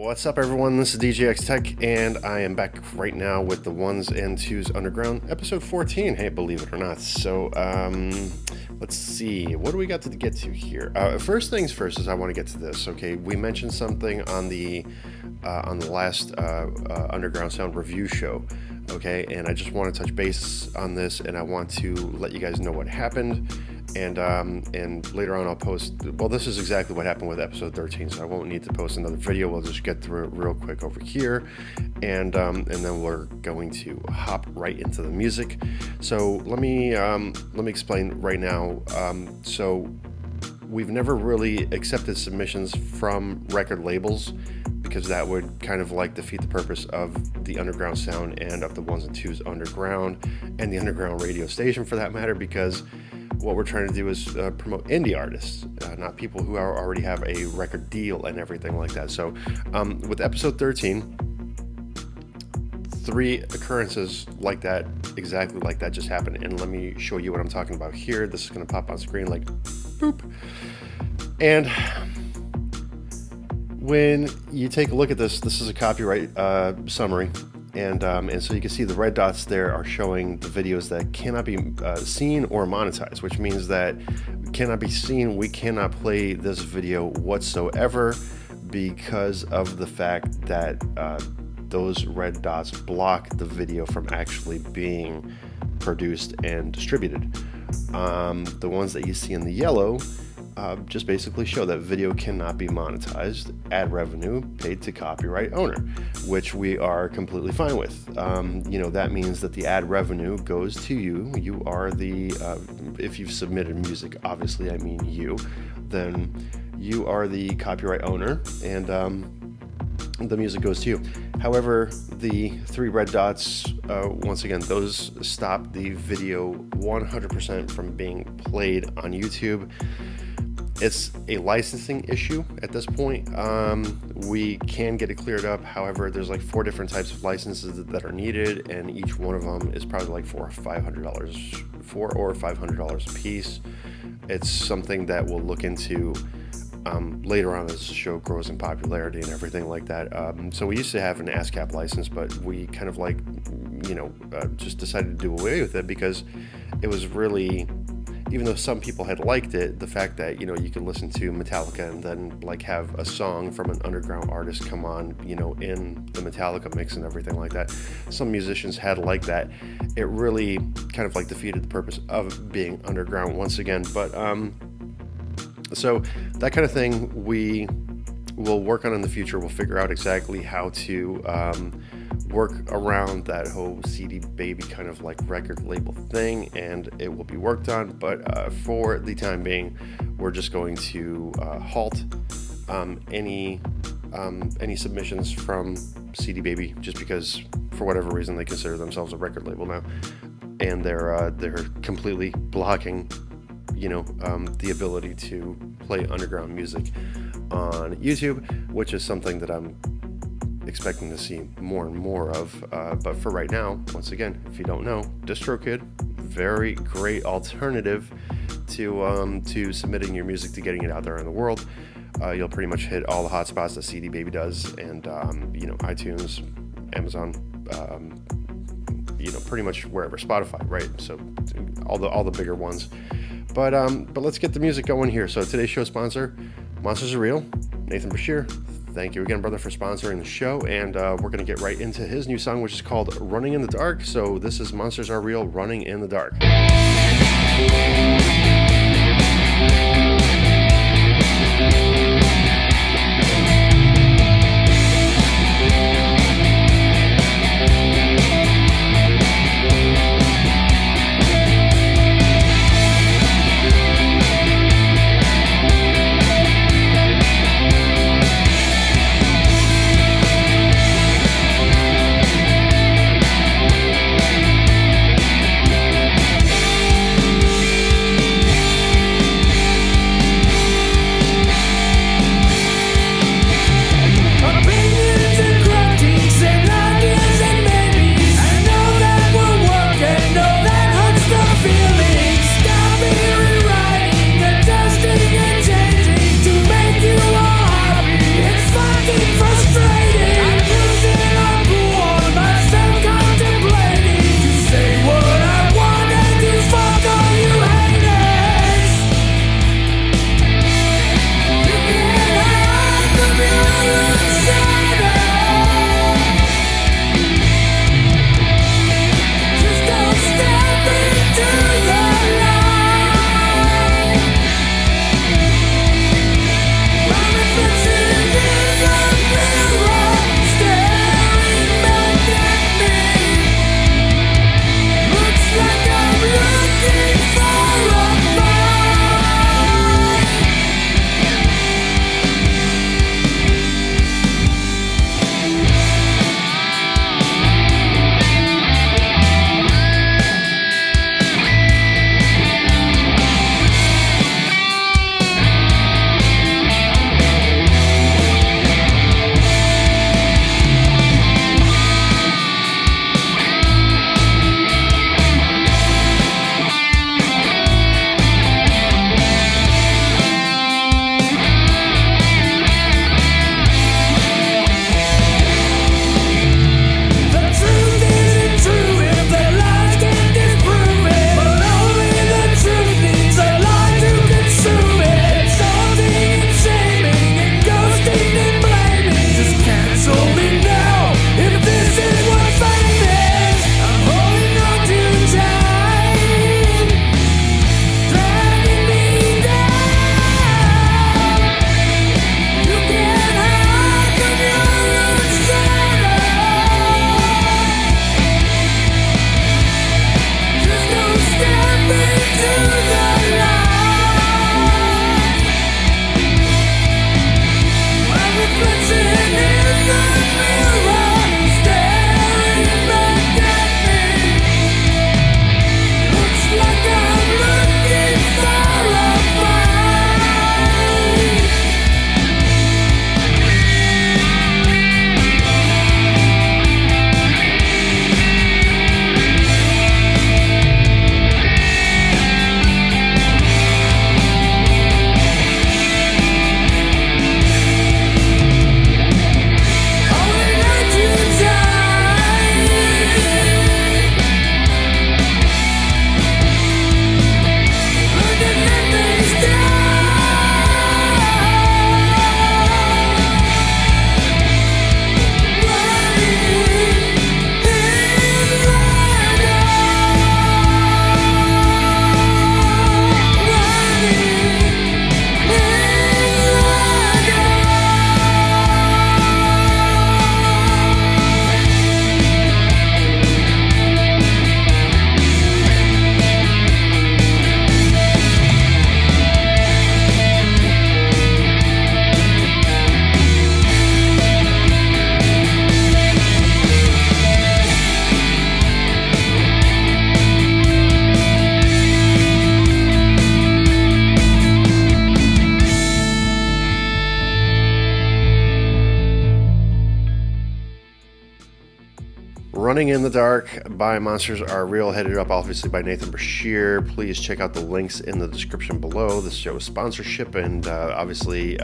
What's up, everyone? This is DJ X Tech, and I am back right now with the 1's and 2's Underground, episode 14. Hey, believe it or not. So, let's see. What do we got to get to here? First things first is I want to get to this. Okay, we mentioned something on the last Underground Sound review show. Okay, and I just want to touch base on this, and I want to let you guys know what happened. And later on I'll post, well, this is exactly what happened with episode 13, so I won't need to post another video. We'll just get through it real quick over here, and then we're going to hop right into the music. So let me explain right now. So we've never really accepted submissions from record labels, because that would kind of like defeat the purpose of the Underground Sound and of the 1's and 2's Underground and the Underground radio station, for that matter, because what we're trying to do is promote indie artists, not people who already have a record deal and everything like that. So with episode 13, 3 occurrences like that, exactly like that, just happened. And let me show you what I'm talking about here. This is going to pop on screen like boop. And when you take a look at this, this is a copyright summary. And so you can see the red dots there are showing the videos that cannot be seen or monetized, which means that cannot be seen. We cannot play this video whatsoever because of the fact that those red dots block the video from actually being produced and distributed. The ones that you see in the yellow just basically show that video cannot be monetized, ad revenue paid to copyright owner, which we are completely fine with. That means that the ad revenue goes to you. You are the, if you've submitted music, obviously I mean you, then you are the copyright owner, and the music goes to you. However, the 3 red dots, once again, those stop the video 100% from being played on YouTube. It's a licensing issue at this point. We can get it cleared up. However, there's like 4 different types of licenses that are needed, and each one of them is probably like $400 or $500 a piece. It's something that we'll look into later on as the show grows in popularity and everything like that. So we used to have an ASCAP license, but we kind of like, just decided to do away with it because it was really, even though some people had liked it, the fact that, you could listen to Metallica and then like have a song from an underground artist come on, in the Metallica mix and everything like that. Some musicians had liked that. It really kind of like defeated the purpose of being underground once again. But so that kind of thing we will work on in the future. We'll figure out exactly how to work around that whole CD Baby kind of like record label thing, and it will be worked on. But for the time being, we're just going to halt any submissions from CD Baby, just because for whatever reason they consider themselves a record label now, and they're completely blocking the ability to play underground music on YouTube, which is something that I'm expecting to see more and more of, but for right now, once again, if you don't know, DistroKid, very great alternative to submitting your music, to getting it out there in the world. You'll pretty much hit all the hotspots that CD Baby does, and iTunes, Amazon, pretty much wherever, Spotify, right? So all the bigger ones. But let's get the music going here. So today's show sponsor, Monsters Are Real, Nathan Bashir. Thank you again, brother, for sponsoring the show, and we're going to get right into his new song, which is called Running in the Dark. So this is Monsters Are Real, Running in the Dark. Running in the Dark by Monsters Are Real, headed up obviously by Nathan Brashear. Please check out the links in the description below. This show is sponsorship, and obviously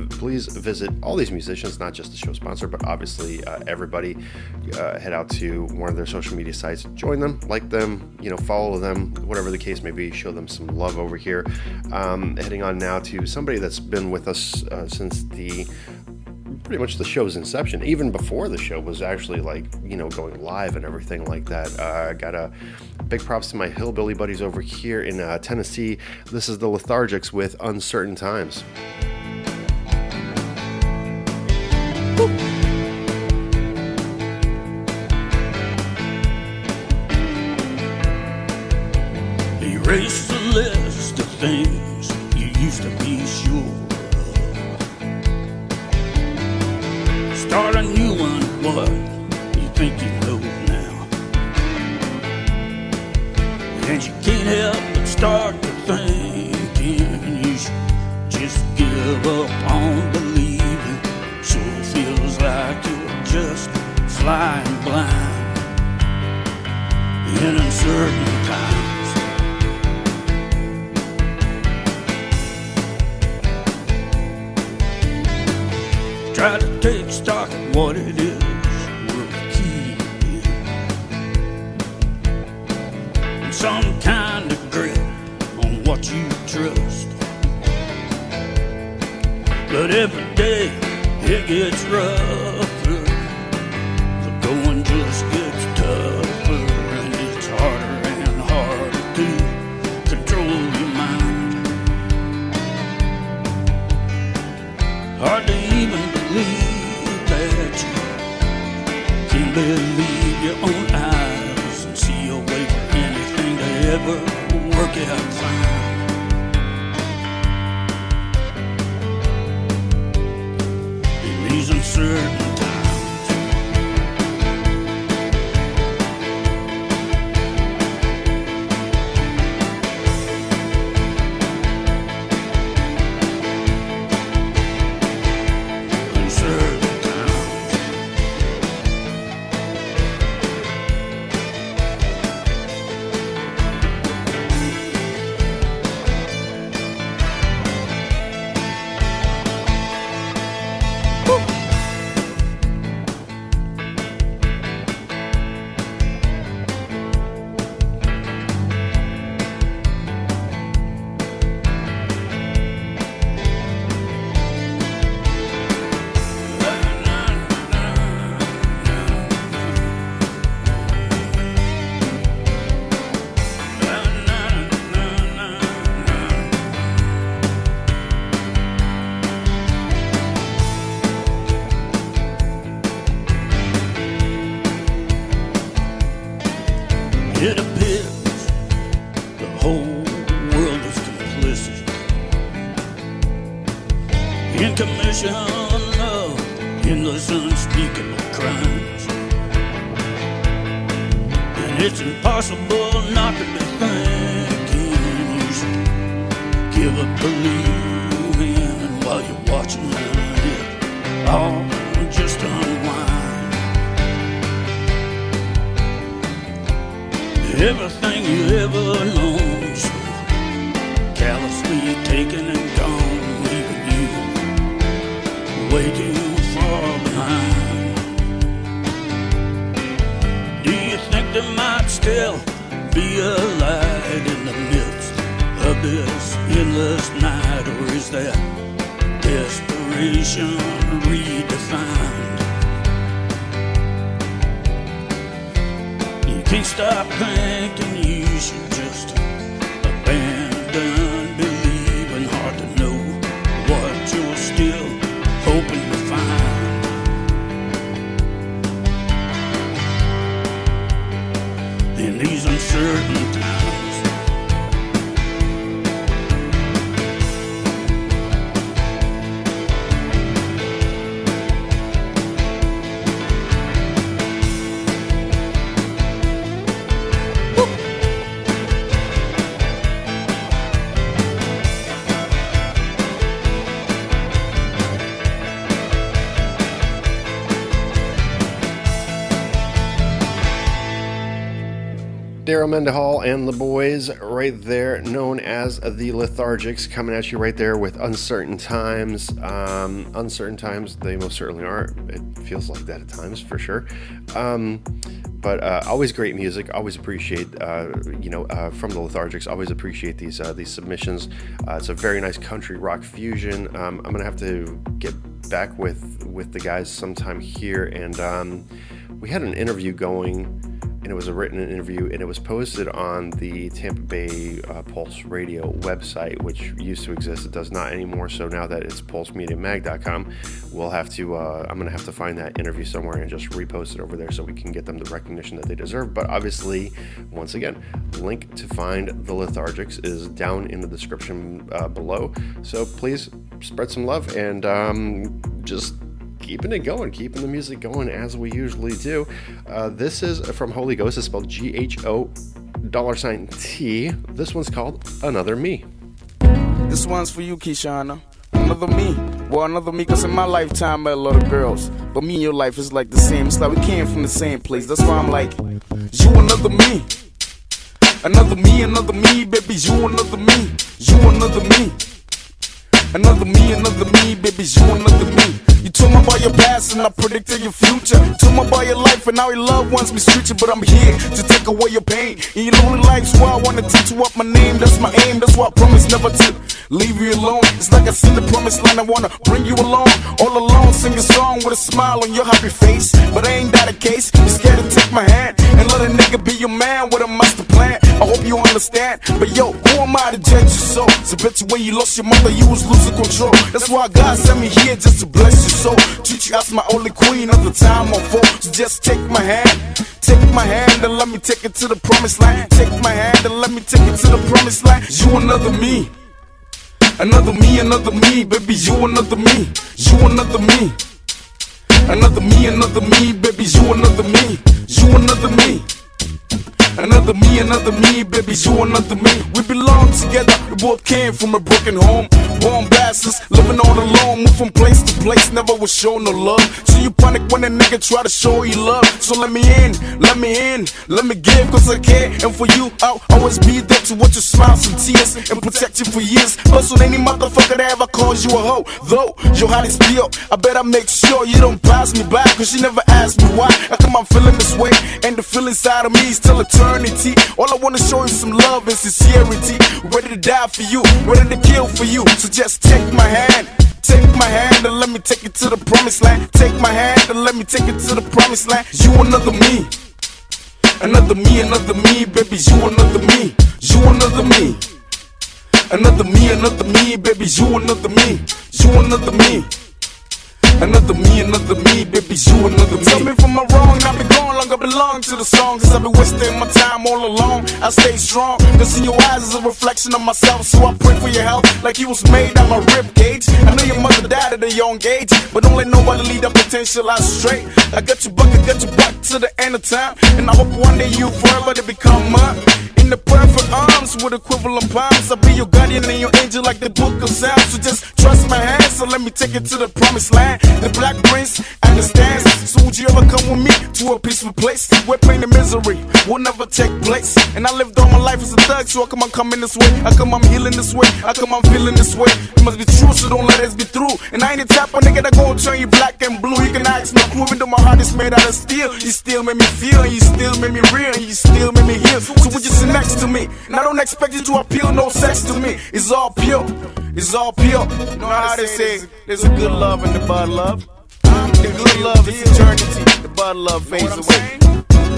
please visit all these musicians, not just the show sponsor, but obviously everybody. Head out to one of their social media sites, join them, like them, follow them, whatever the case may be, show them some love over here. Heading on now to somebody that's been with us since pretty much the show's inception, even before the show was actually going live and everything like that. I got a big props to my hillbilly buddies over here in Tennessee. This is the Lethargics with Uncertain Times. Woo. Erase the list of things you used to be sure of. Start a new one, what you think you know now. And you can't help but start to thinking you should just give up on believing. Sure feels like you're just flying blind in uncertain times. Try to take stock of what it is worth keeping, and some kind of grip on what you trust. But every day it gets rougher, the going just gets tougher, and it's harder and harder to control your mind. Hard to even believe that you can believe your own eyes and see a way for anything to ever work out fine. In these uncertain times, it appears the whole world is complicit in commission of endless unspeakable crimes, and it's impossible not to be thinking you should give up believing, and while you're watching it all just unwind. Everything you ever known, so callously taken and gone, leaving you way too far behind. Do you think there might still be a light in the midst of this endless night, or is that desperation redefined? Can't stop thinking you should just abandon believing. Hard to know what you're still hoping to find. In these uncertain times, Daryl Mendehall and the boys right there, known as the Lethargics, coming at you right there with Uncertain Times. Uncertain times, they most certainly are. It feels like that at times, for sure. But always great music. Always appreciate, from the Lethargics. Always appreciate these submissions. It's a very nice country rock fusion. I'm gonna have to get back with the guys sometime here, and we had an interview going. And it was a written interview, and it was posted on the Tampa Bay Pulse Radio website, which used to exist. It does not anymore. So now that it's pulsemediamag.com, we'll have to. I'm going to have to find that interview somewhere and just repost it over there so we can get them the recognition that they deserve. But obviously, once again, link to find the Lethargics is down in the description below. So please spread some love and just keeping it going, keeping the music going as we usually do. This is from Holy Ghost. It's spelled $G-H-O$T. This one's called Another Me. This one's for you, Kishana. Another me. Well, another me, cause in my lifetime I met a lot of girls. But me and your life is like the same. It's like we came from the same place. That's why I'm like, you another me. Another me, baby, you another me. You another me. Another me, baby, you another me. You told me about your past and I predicted your future. You told me about your life and how your loved ones mistreat you. But I'm here to take away your pain. In your lonely life's why I wanna teach you up my name. That's my aim, that's why I promise never to leave you alone. It's like I see the promised land, I wanna bring you along. All alone, sing a song with a smile on your happy face. But ain't that a case? You scared to take my hand and let a nigga be your man with a master plan. I hope you understand. But yo, who am I to judge your soul? So bet you when you lost your mother, you was losing control. That's why God sent me here just to bless your soul. Treat you as my only queen of the time on four. So just take my hand and let me take it to the promised land. Take my hand and let me take it to the promised land. You another me. Another me, baby, you another me. You another me. Another me, baby, you another me. You another me. Another me, baby, you another me. We belong together, we both came from a broken home. Born bastards, living all alone. Move from place to place, never was shown no love. So you panic when a nigga try to show you love. So let me in, let me give, cause I care. And for you, I'll always be there to watch your smiles and tears and protect you for years. Plus on any motherfucker that ever calls you a hoe. Though your heart is pure, I better make sure you don't pass me by, cause you never asked me why. How come I'm feeling this way? And the feeling inside of me is still eternity. All I wanna show you some love and sincerity. Ready to die for you, ready to kill for you. So just take my hand and let me take it to the promised land. Take my hand and let me take it to the promised land. You another me. Another me, baby, you another me. You another me. Another me, baby, you another me. You another me. Another me, baby, you another me. Tell me if I'm wrong, I've been gone long, I belong to the song. Cause I've been wasting my time all alone. I stay strong, cause in your eyes is a reflection of myself. So I pray for your health, like you was made out my rib cage. I know your mother died at a young age, but don't let nobody lead that potential astray. I got you back to the end of time. And I hope one day you forever to become mine. In the perfect arms with equivalent palms, I'll be your guardian and your angel like the book of Psalms. So just trust my hand, so let me take it to the promised land. The black prince understands. So would you ever come with me to a peaceful place where pain and misery will never take place? And I lived all my life as a thug, so how come I'm coming this way? How come I'm healing this way? How come I'm feeling this way? It must be true, so don't let us be through. And I ain't the type of nigga that gon' turn you black and blue. You can ask me crew, even though my heart is made out of steel. You still make me feel, and you still make me real, and you still make me heal. So would you sit next to me? And I don't expect you to appeal, no sex to me. It's all pure, it's all pure. You know how they say, there's a good love and the bad love. The good love is eternity, the bad love fades away.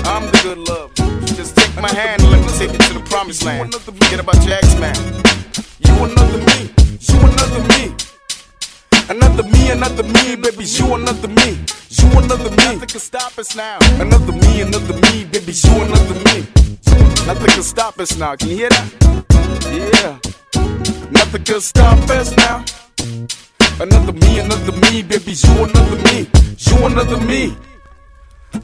I'm the good love. Just take my hand and let me take you to the promised land. Forget about your ex-man. You another me, you another me. Another me, baby, you another me. You another me. Nothing can stop us now. Another me, baby, you another me. Nothing can stop us now. Can you hear that? Yeah. Nothing can stop us now. Another me, baby, you another me. You another me.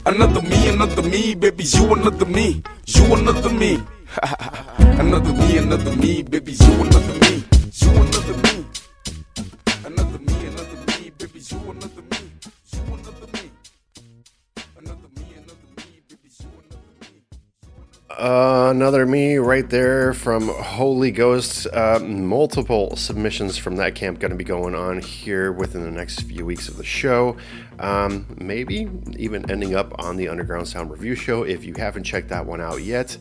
Another me, baby, you another me. You another me. Another me, baby, you another me. You another me. Another me, baby, you another me. You another me. Another me, baby, you another me. Another me right there from Holy Ghost. Multiple submissions from that camp going to be going on here within the next few weeks of the show. Maybe even ending up on the Underground Sound Review show. If you haven't checked that one out yet,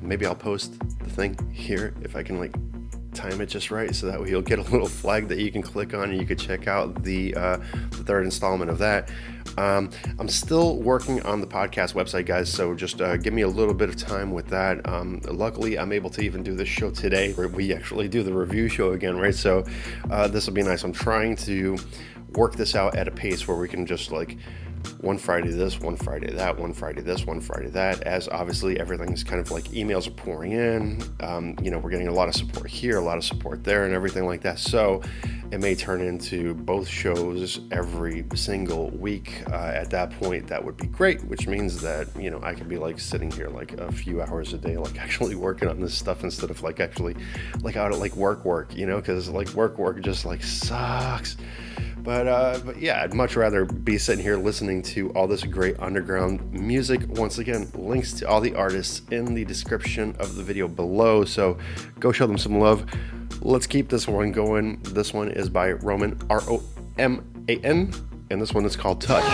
maybe I'll post the thing here if I can time it just right, so that way you'll get a little flag that you can click on and you can check out the third installment of that. I'm still working on the podcast website, guys, so just give me a little bit of time with that. Luckily, I'm able to even do this show today, where we actually do the review show again, right? So this will be nice. I'm trying to work this out at a pace where we can just one Friday this, one Friday that, one Friday this, one Friday that, as obviously everything's kind of emails are pouring in. We're getting a lot of support here, a lot of support there, and everything like that. So it may turn into both shows every single week. At that point, that would be great, which means that, I could be sitting here a few hours a day, actually working on this stuff instead of actually out at work, because work just sucks. But yeah, I'd much rather be sitting here listening to all this great underground music. Once again, links to all the artists in the description of the video below, so go show them some love. Let's keep this one going. This one is by Roman, R-O-M-A-N, and this one is called Touch.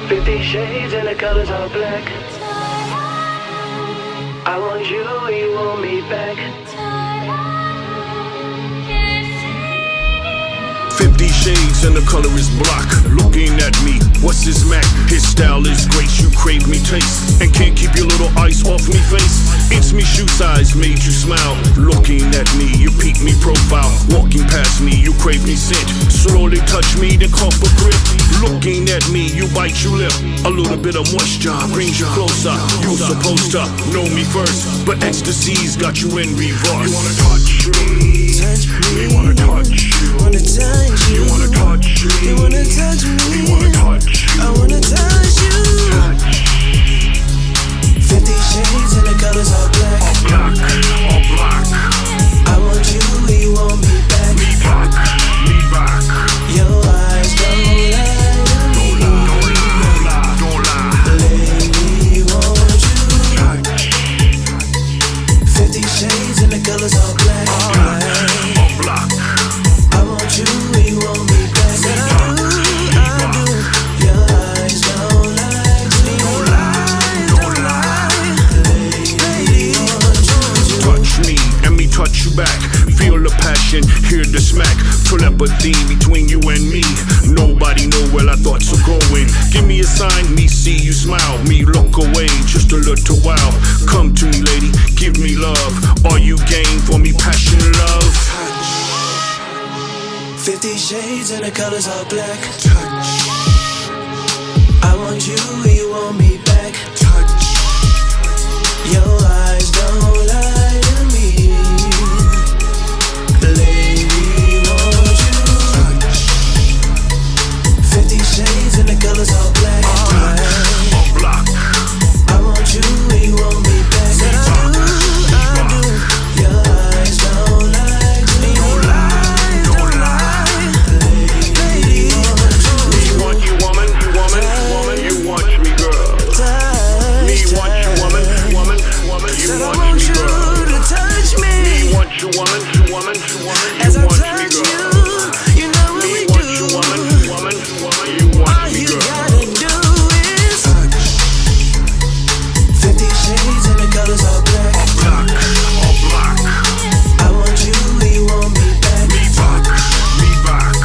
50 shades and the colors are black. I want you, you want me back. 50 shades and the color is black. Looking at me, what's his Mac? His style is grace, you crave me taste, and can't keep your little ice off me face. It's me shoe size, made you smile. Looking at me, you peep me profile. Walking past me, you crave me scent. Slowly touch me, then cough a grip. Looking at me, you bite your lip. A little bit of moisture brings you closer. You're supposed to know me first, but ecstasy's got you in reverse. You wanna touch me? Touch me. You wanna touch you? Wanna touch you? You wanna touch me? You wanna touch me? You wanna touch you? I wanna touch you. Touch. 50 shades and the colors are black. All black, all black. I want you, you want me back. Me back, me back. Your eyes don't lie. Don't lie, don't lie, don't lie. Lady, want you. Touch. 50 shades and the colors are black. All black. I want you, you want me back. Said I do. Your eyes don't lie. Don't lie. Lady, want you. Touch me and me touch you back. Feel the passion, hear the smack. Telepathy between you and me. Nobody know where our thoughts are going. Give me a sign, me see you smile. Me look away just a little while. Come to me, lady, give me love. Are you game for me, passion, love? 50 shades and the colors are black. Touch, I want you, you want me back. touch. Your eyes don't lie to me. Lady, want you. 50 shades and the colors are black. All black. I want you, you want me back. Said I do. Your eyes don't lie to me. Don't lie. Lady, want you. Me want you, woman, you woman, woman, you want me, girl. Me want you, woman, woman, woman, you Said I want want me, you girl. to touch Me me. want you, woman, woman, woman, As you I want me, touch you, girl. you know what Me we want you, do. woman, woman, woman, you want All me, you girl. gotta do is 50 shades and the colors are black. Black, all black. I want you, you want me back. Me back, me back.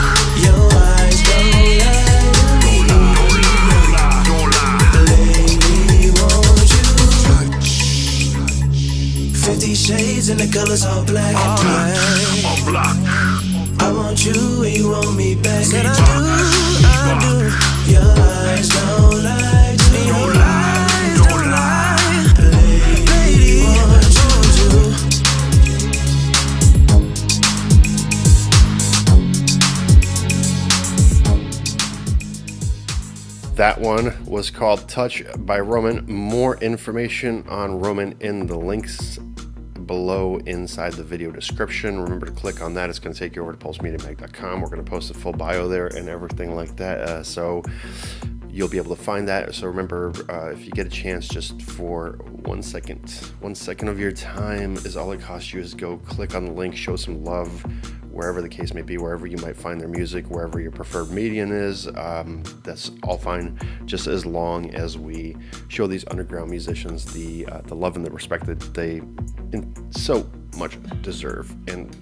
Your eyes don't lie to me. Don't lie, don't lie. Lady, want you. Touch, 50 shades and the colors are black. all black. I want you, you want me back. Said I do. Your eyes don't lie to me. Don't lie, don't lie. Lady, want you. That one was called Touch by Roman. More information on Roman in the links below inside the video description. Remember to click on that. It's going to take you over to pulsemediamag.com. We're going to post a full bio there and everything like that. So you'll be able to find that. So remember, if you get a chance, just for 1 second of your time is all it costs you, is go click on the link, show some love, wherever the case may be, wherever you might find their music, wherever your preferred medium is. That's all fine, just as long as we show these underground musicians the love and the respect that they so much deserve and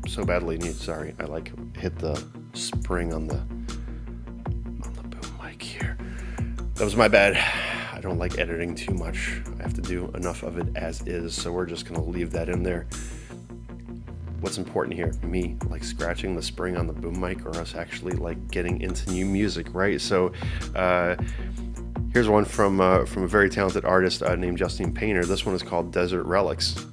so badly need. Sorry, I hit the spring on the boom mic here. That was my bad. I don't like editing too much. I have to do enough of it as is, so we're just gonna leave that in there. What's important here, me scratching the spring on the boom mic, or us actually getting into new music, right? So here's one from a very talented artist named Justine Painter. This one is called Desert Relics.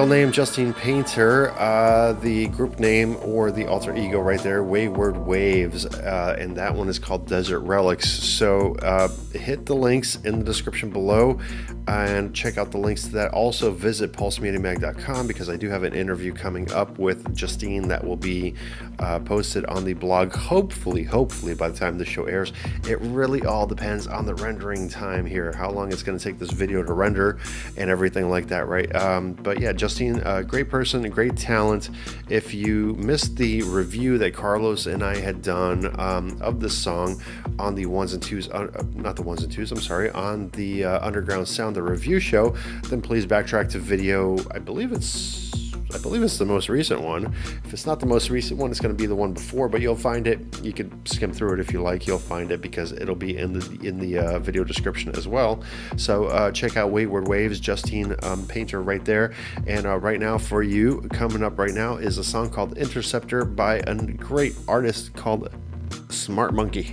Real name Justine Painter, the group name or the alter ego right there, Wayward Waves, and that one is called Desert Relics. So hit the links in the description below and check out the links to that. Also visit pulsemediamag.com because I do have an interview coming up with Justine that will be posted on the blog, hopefully by the time the show airs. It really all depends on the rendering time here, how long it's going to take this video to render and everything like that, right? But yeah, Justine, great person, great talent. If you missed the review that Carlos and I had done of this song on the 1's and 2's, not the 1's and 2's, I'm sorry, on the Underground Sound, the review show, then please backtrack to video, I believe it's the most recent one. If it's not the most recent one, it's going to be the one before, but you'll find it. You can skim through it if you like. You'll find it because it'll be in the video description as well. So check out Wayward Waves, Justine Painter right there. And right now for you, coming up right now is a song called Interceptor by a great artist called Smart Monkey.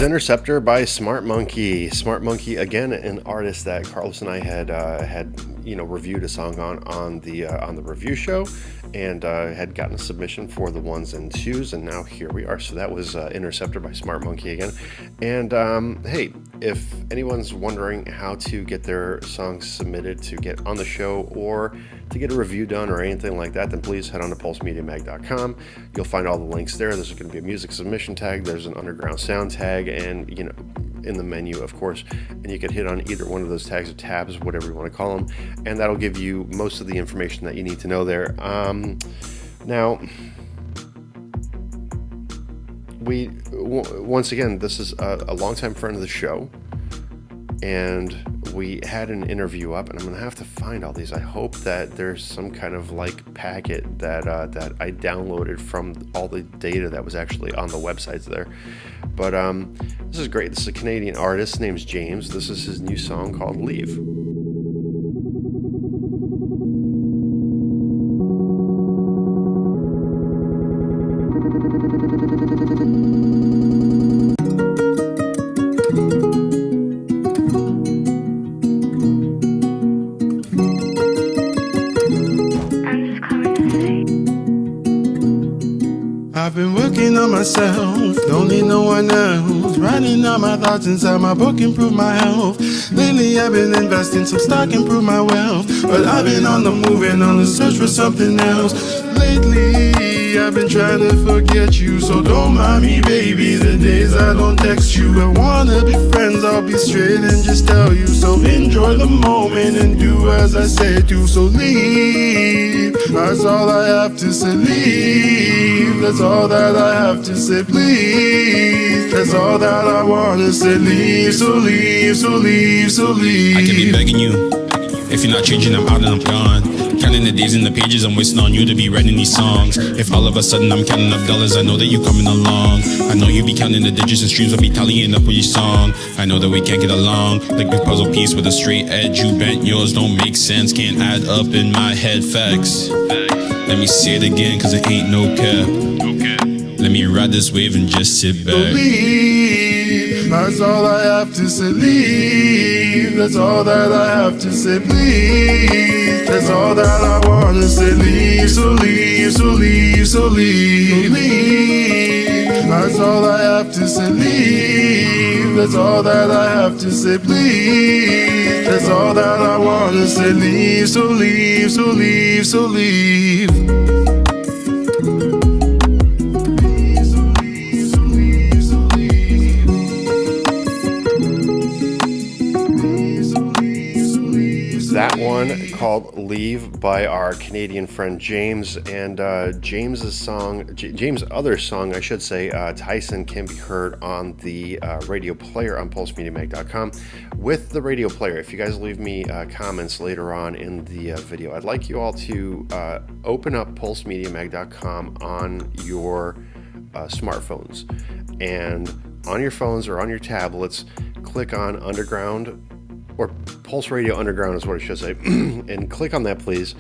Interceptor by Smart Monkey. Smart Monkey, again, an artist that Carlos and I had reviewed a song on the review show, and had gotten a submission for the 1's and 2's, and now here we are. So that was Interceptor by Smart Monkey again. And hey, if anyone's wondering how to get their songs submitted to get on the show or to get a review done or anything like that, then please head on to pulsemediamag.com. You'll find all the links there. There's going to be a music submission tag, there's an underground sound tag, and in the menu, of course, and you can hit on either one of those tags or tabs, whatever you want to call them, and that'll give you most of the information that you need to know there. Now, once again, this is a longtime friend of the show, and we had an interview up, and I'm gonna have to find all these. I hope that there's some kind of packet that I downloaded from all the data that was actually on the websites there. But this is great. This is a Canadian artist. His name's James. This is his new song called Leave. I've been working on myself, don't need no one else. Writing out my thoughts inside my book, improve my health. Lately I've been investing some stock, improve my wealth. But I've been on the move and on the search for something else. Lately I've been trying to forget you, so don't mind me, baby, the days I don't text you. I wanna be friends, I'll be straight and just tell you. So enjoy the moment and do as I say to. So leave, that's all I have to say. Leave, that's all that I have to say. Please, that's all that I wanna say. Leave, so leave, so leave, so leave. I can be begging you, if you're not changing, I'm out and I'm gone. Counting the days and the pages I'm wasting on you to be writing these songs. If all of a sudden I'm counting up dollars, I know that you coming along. I know you be counting the digits and streams, I'll be tallying up with your song. I know that we can't get along, like a puzzle piece with a straight edge. You bent, yours don't make sense, can't add up in my head. Facts. Let me say it again, cause it ain't no cap. Let me ride this wave and just sit back. Leave, that's all I have to say. Leave, that's all that I have to say. Please, that's all that I wanna say. Leave, so leave, so leave, so leave. Leave, that's all I have to say. Leave, that's all that I have to say. Please, that's all that I wanna say. Leave, so leave, so leave, so leave. That one called Leave by our Canadian friend James, and James's other song, I should say, Tyson, can be heard on the radio player on pulsemediamag.com with the radio player. If you guys leave me comments later on in the video, I'd like you all to open up pulsemediamag.com on your smartphones, and on your phones or on your tablets, click on Underground, or Pulse Radio Underground is what I should say, and click on that, please,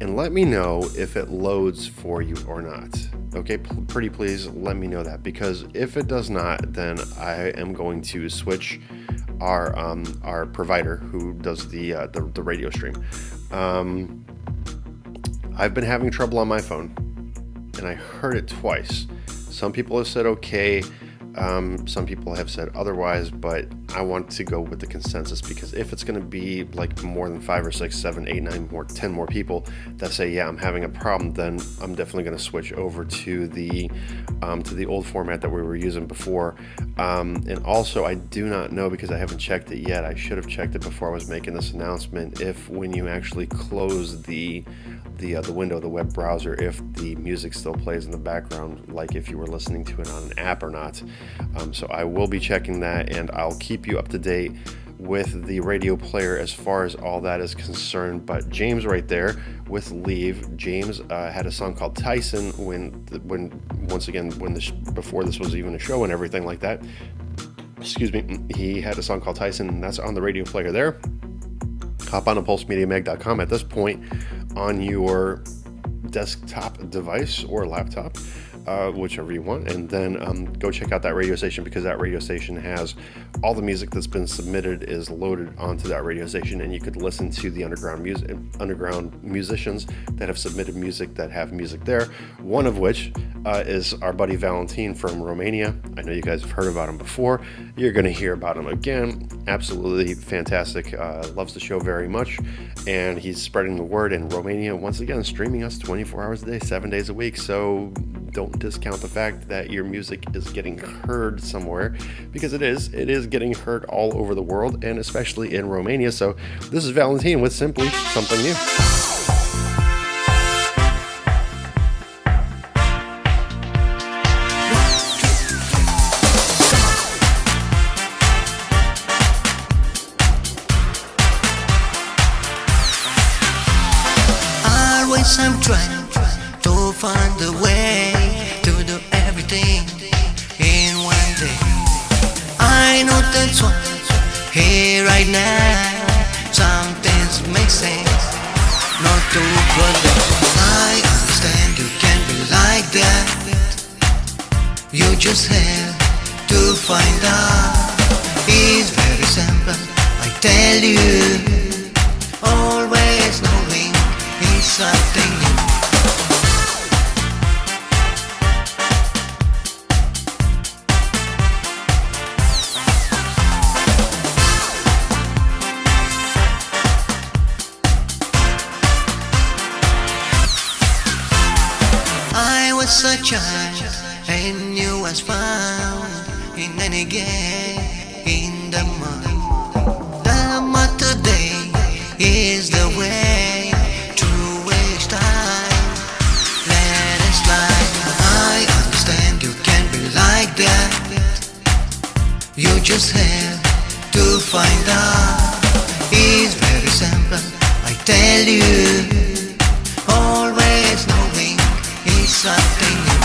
and let me know if it loads for you or not. Okay, pretty please let me know that, because if it does not, then I am going to switch our provider who does the radio stream. I've been having trouble on my phone, and I heard it twice. Some people have said okay. Some people have said otherwise, but I want to go with the consensus, because if it's going to be like more than 5 or 6, 7, 8, 9 more, 10 more people that say, yeah, I'm having a problem, then I'm definitely going to switch over to the old format that we were using before. And also, I do not know, because I haven't checked it yet. I should have checked it before I was making this announcement, if when you actually close the window of the web browser, if the music still plays in the background, like if you were listening to it on an app or not. So I will be checking that, and I'll keep you up to date with the radio player as far as all that is concerned. But James right there with Leave. James had a song called Tyson before this was even a show and everything like that. Excuse me. He had a song called Tyson, and that's on the radio player there. Hop on to pulsemediamag.com at this point on your desktop device or laptop. whichever you want, and then go check out that radio station, because that radio station has all the music that's been submitted is loaded onto that radio station, and you could listen to the underground musicians that have submitted music that have music there. One of which is our buddy Valentin from Romania. I know you guys have heard about him before. You're going to hear about him again. Absolutely fantastic. Loves the show very much, and he's spreading the word in Romania, once again streaming us 24 hours a day, 7 days a week. So don't discount the fact that your music is getting heard somewhere, because it is getting heard all over the world, and especially in Romania. So this is Valentin with Simply Something New. Always I'm trying to find a way to do everything in one day. I know that's why here right now some things make sense not to forget. I understand you can't be like that. You just have to find out. It's very simple, I tell you. Always knowing is something new. I was a child and you was found in any game in the mud. The mud today is the way to waste time. Let it slide. I understand you can't be like that. You just have to find out. It's very simple, I tell you. Always knowing is something new.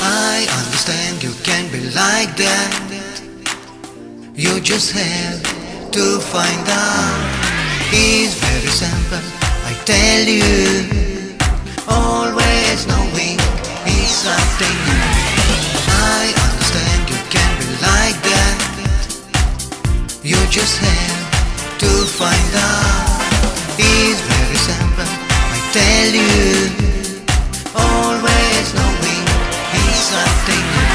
I understand you can't be like that. You just have to find out. It's very simple, I tell you. Always knowing is something new. I understand you can't be like that. You just have to find out. It's very simple, I tell you. Always knowing is something new.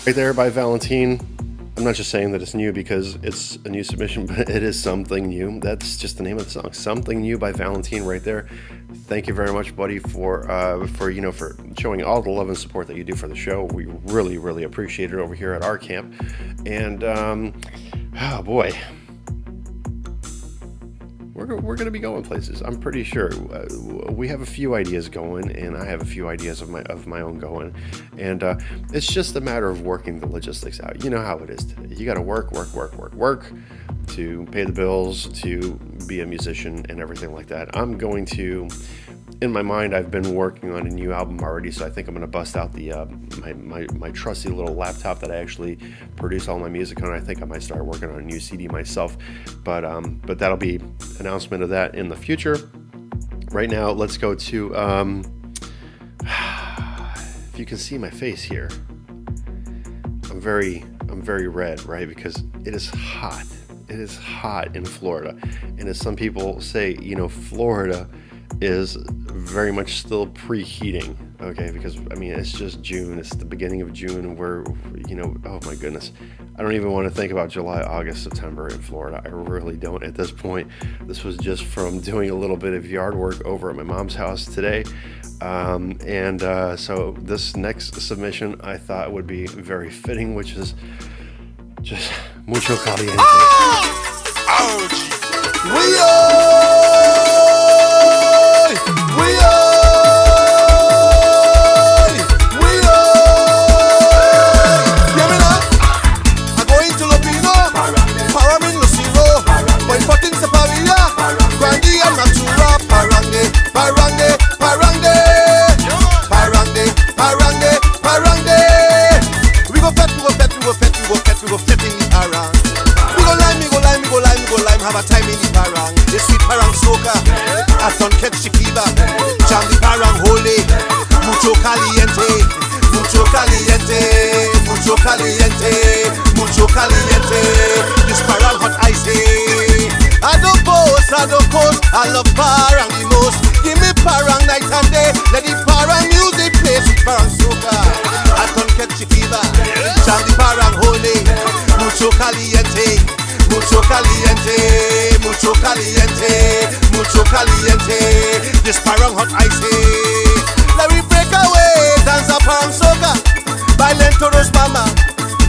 Right there by Valentin. I'm not just saying that it's new because it's a new submission, but it is something new. That's just the name of the song, Something New by Valentin right there. Thank you very much, buddy, for showing all the love and support that you do for the show. We really, really appreciate it over here at our camp. And oh boy, we're going to be going places. I'm pretty sure. We have a few ideas going, and I have a few ideas of my own going, and it's just a matter of working the logistics out. You know how it is today. You got to work to pay the bills, to be a musician, and everything like that. I'm going to, in my mind, I've been working on a new album already, so I think I'm going to bust out the my trusty little laptop that I actually produce all my music on. I think I might start working on a new CD myself, but that'll be announcement of that in the future. Right now, let's go to if you can see my face here, I'm very red, right? Because it is hot. It is hot in Florida, and as some people say, Florida is very much still preheating, okay? Because I mean, it's just June, it's the beginning of June, and we're, oh my goodness, I don't even want to think about July, August, September in Florida. I really don't at this point. This was just from doing a little bit of yard work over at my mom's house today, so this next submission I thought would be very fitting, which is just mucho caliente. We are mucho caliente, mucho caliente. This parang hot icy. I don't post, I love parang the most. Give me parang night and day. Let the parang music play. Parang soca, I don't catch the fever. Jam the parang holy, mucho caliente, mucho caliente, mucho caliente, mucho caliente. This parang hot icy. Let me break away, dance a parang soca. Violent toros mama,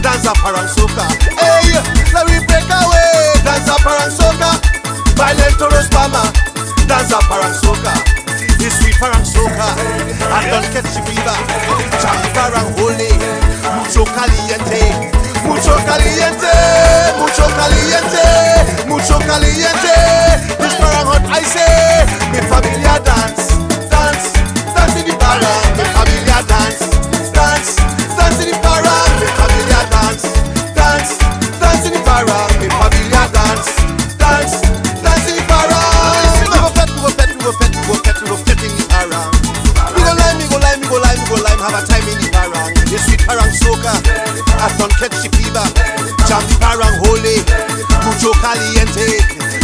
dance a parang soca. Hey, let me break away, dance a parang soca. Violent toros mama, dance a parang soca. This sweet parang soca, I don't catch the fever. Jam the parang holy, mucho caliente, mucho caliente, mucho caliente, mucho caliente. This parang hot icy. Mi familia dance, dance, dance in the parang. Mi familia dance, dance, dance in the parang. Mi familia dance, dance, dance in the parang. Mi familia dance, dance, dance in the parang. We go pet, we go pet, we go pet, we go pet, we go pet in the parang. We go lime, we go lime, we go lime, we go lime. Have a time in the parang. This sweet parang soca, I don't catch the fever. Jam the parang holy, mucho caliente,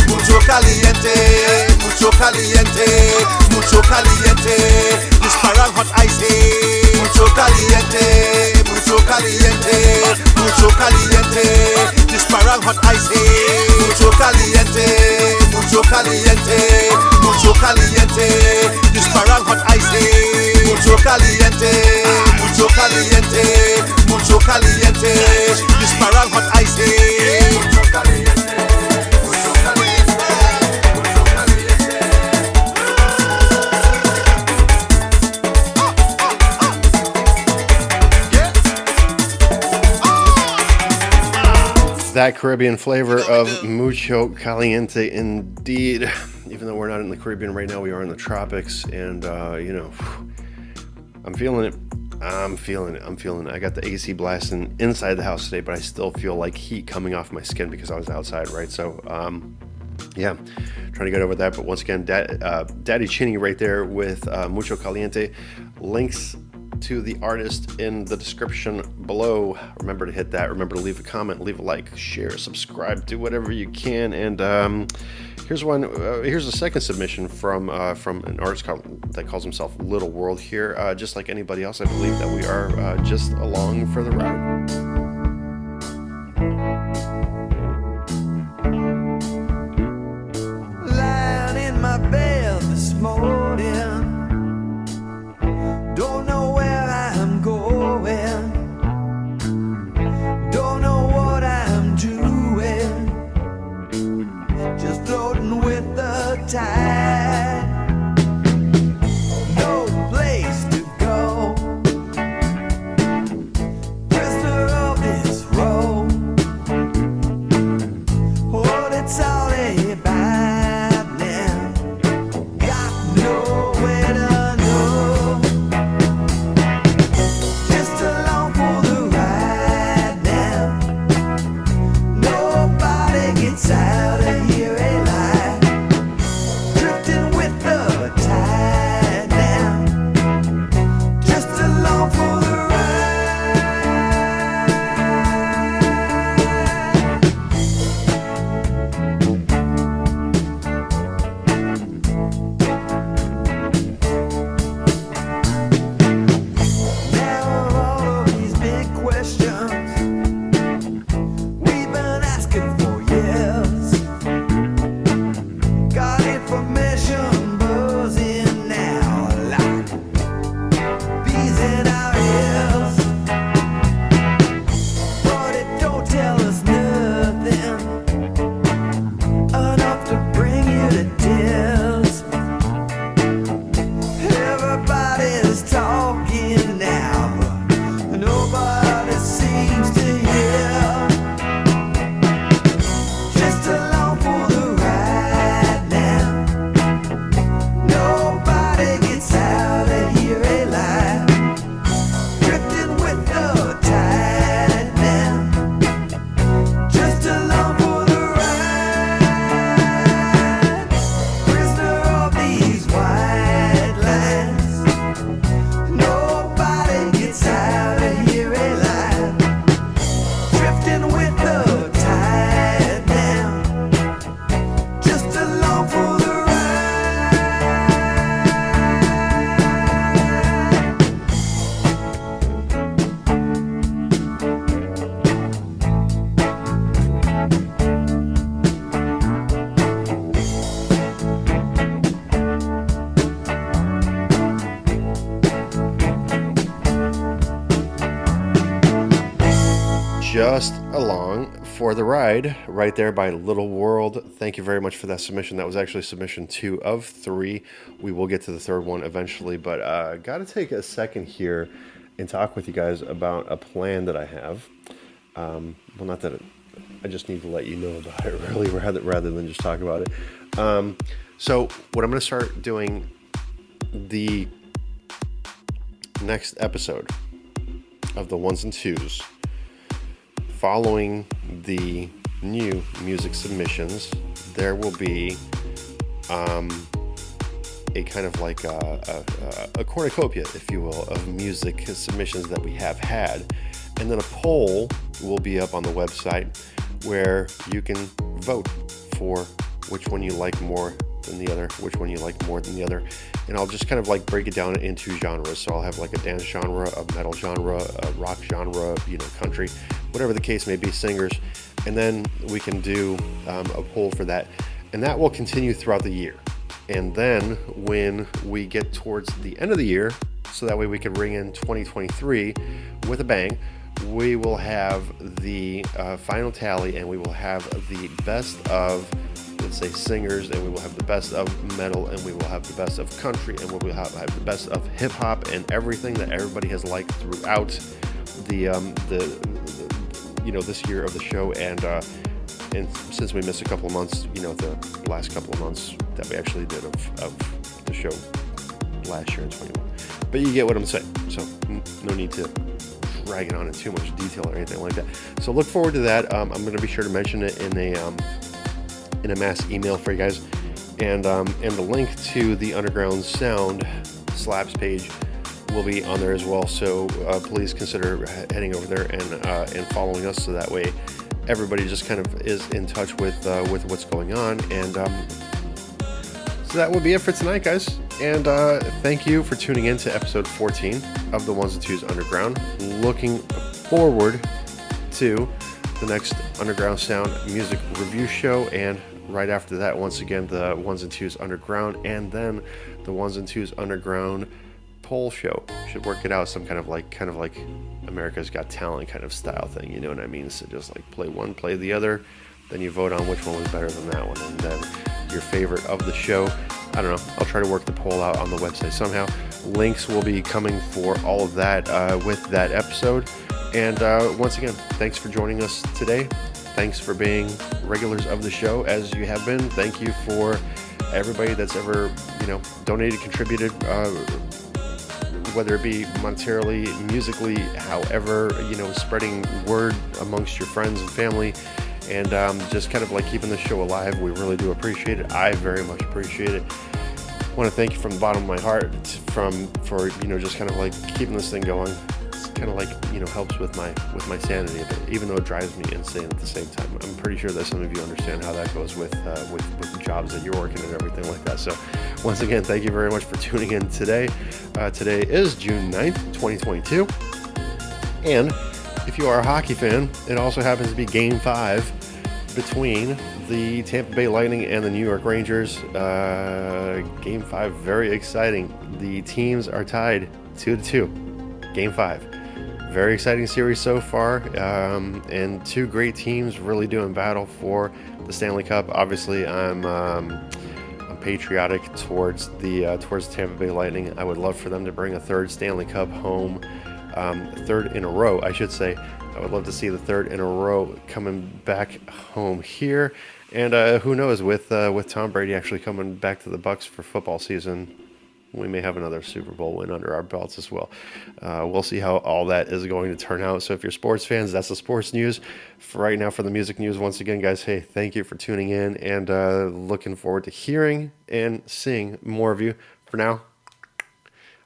mucho caliente, mucho caliente, mucho caliente. This parang hot icy, mucho caliente, mucho caliente, mucho caliente. This parang hot icy, mucho caliente, mucho caliente, mucho caliente. This parang hot icy, mucho caliente, mucho caliente, mucho caliente. This parang hot icy, mucho caliente, mucho caliente, mucho caliente. That Caribbean flavor of mucho caliente indeed. Even though we're not in the Caribbean right now, we are in the tropics, and you know, I'm feeling it. I'm feeling it. I got the AC blasting inside the house today, but I still feel like heat coming off my skin because I was outside, right? So, yeah, trying to get over that. But once again, Daddy Cheney right there with Mucho Caliente. Links to the artist in the description below. Remember to hit that. Remember to leave a comment, leave a like, share, subscribe, do whatever you can. And here's one. Here's a second submission from an artist that calls himself Little World here. Just like anybody else, I believe that we are just along for the ride. Lying in my bed this morning, don't know where I'm going, don't know what I'm doing, just floating with the tide, no place to go, just a just along for the ride right there by Little World. Thank you very much for that submission. That was actually submission 2 of 3. We will get to the third one eventually, but got to take a second here and talk with you guys about a plan that I have. Well, not that I just need to let you know about it really rather than just talk about it. So what I'm going to start doing the next episode of the 1's and 2's, following the new music submissions, there will be a kind of like a cornucopia, if you will, of music submissions that we have had. And then a poll will be up on the website where you can vote for which one you like more than the other, which one you like more than the other. And I'll just kind of like break it down into genres. So I'll have like a dance genre, a metal genre, a rock genre, country, whatever the case may be, singers. And then we can do a poll for that. And that will continue throughout the year. And then when we get towards the end of the year, so that way we can ring in 2023 with a bang, we will have the final tally, and we will have the best of, let's say, singers, and we will have the best of metal, and we will have the best of country, and we will have the best of hip hop, and everything that everybody has liked throughout the this year of the show. And since we missed a couple of months, the last couple of months that we actually did of the show last year in 21. But you get what I'm saying. So no need to drag it on in too much detail or anything like that. So look forward to that. I'm going to be sure to mention it in a mass email for you guys, and the link to the Underground Sound Slaps page will be on there as well. So please consider heading over there and following us, so that way everybody just kind of is in touch with what's going on. And so that will be it for tonight, guys. And thank you for tuning in to episode 14 of the 1's and 2's Underground. Looking forward to the next Underground Sound music review show, and right after that, once again, the 1's and 2's Underground, and then the 1's and 2's Underground poll show. Should work it out, some kind of like America's Got Talent kind of style thing, you know what I mean? So just like play one, play the other, then you vote on which one was better than that one, and then your favorite of the show. I don't know, I'll try to work the poll out on the website somehow. Links will be coming for all of that with that episode. And once again, thanks for joining us today. Thanks for being regulars of the show, as you have been. Thank you for everybody that's ever, donated, contributed, whether it be monetarily, musically, however, spreading word amongst your friends and family, and just kind of like keeping the show alive. We really do appreciate it. I very much appreciate it. I want to thank you from the bottom of my heart for just kind of like keeping this thing going. It's kind of like helps with my sanity, but even though it drives me insane at the same time. I'm pretty sure that some of you understand how that goes with the jobs that you're working and everything like that. So once again, thank you very much for tuning in today. Today is June 9th, 2022, and if you are a hockey fan, it also happens to be Game 5 between the Tampa Bay Lightning and the New York Rangers. Game 5, very exciting. The teams are tied 2-2. Game 5. Very exciting series so far, and two great teams really doing battle for the Stanley Cup. Obviously, I'm patriotic towards the Tampa Bay Lightning. I would love for them to bring a third Stanley Cup home, third in a row, I should say. I would love to see the third in a row coming back home here. And who knows, with Tom Brady actually coming back to the Bucs for football season, we may have another Super Bowl win under our belts as well. We'll see how all that is going to turn out. So if you're sports fans, that's the sports news. For right now, for the music news, once again, guys, hey, thank you for tuning in, and looking forward to hearing and seeing more of you. For now,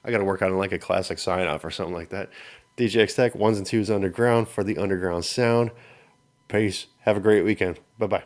I got to work on like a classic sign-off or something like that. DJ X Tech, 1's and 2's Underground for the Underground Sound. Peace. Have a great weekend. Bye-bye.